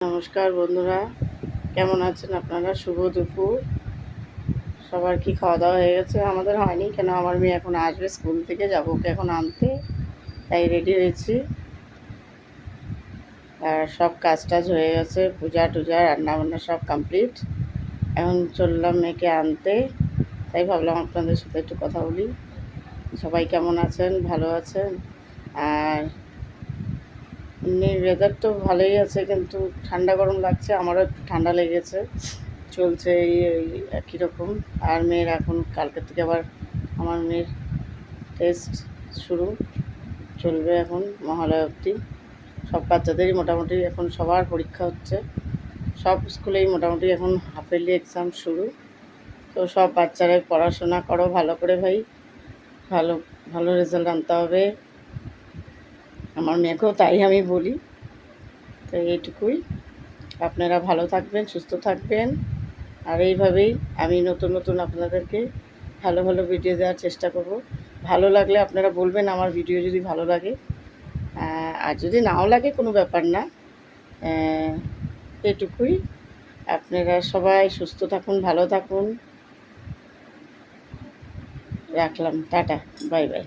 নমস্কার বন্ধুরা, কেমন আছেন আপনারা? শুভ দুপুর। সবার কি খাওয়া দাওয়া হয়ে গেছে? আমাদের হয়নি, কেন আমার মেয়ে এখন আসবে স্কুল থেকে, যাবো ওকে এখন আনতে, তাই রেডি হয়েছি। আর সব কাজ টাজ হয়ে গেছে, পূজা টুজা রান্না বান্না সব কমপ্লিট। এখন চললাম মেয়েকে আনতে, তাই ভাবলাম আপনাদের সাথে একটু কথা বলি। সবাই কেমন আছেন? ভালো আছেন? আর এমনি ওয়েদার তো ভালোই আছে, কিন্তু ঠান্ডা গরম লাগছে, আমারও একটু ঠান্ডা লেগেছে। চলছে এই একই রকম। আর মেয়ের এখন কালকের থেকে আবার আমার মেয়ের টেস্ট শুরু, চলবে এখন মহালয়া অবধি। সব বাচ্চাদেরই মোটামুটি এখন সবার পরীক্ষা হচ্ছে, সব স্কুলেই মোটামুটি এখন হাফেলি এক্সাম শুরু। তো সব বাচ্চারাই পড়াশোনা করো ভালো করে ভাই, ভালো ভালো রেজাল্ট আনতে হবে। আমার মেয়েকেও তাই আমি বলি। তো এইটুকুই, আপনারা ভালো থাকবেন, সুস্থ থাকবেন। আর এইভাবেই আমি নতুন নতুন আপনাদেরকে ভালো ভালো ভিডিও দেওয়ার চেষ্টা করব। ভালো লাগলে আপনারা বলবেন আমার ভিডিও যদি ভালো লাগে, আর যদি নাও লাগে কোনো ব্যাপার না। এটুকুই, আপনারা সবাই সুস্থ থাকুন, ভালো থাকুন। রাখলাম, টাটা, বাই বাই।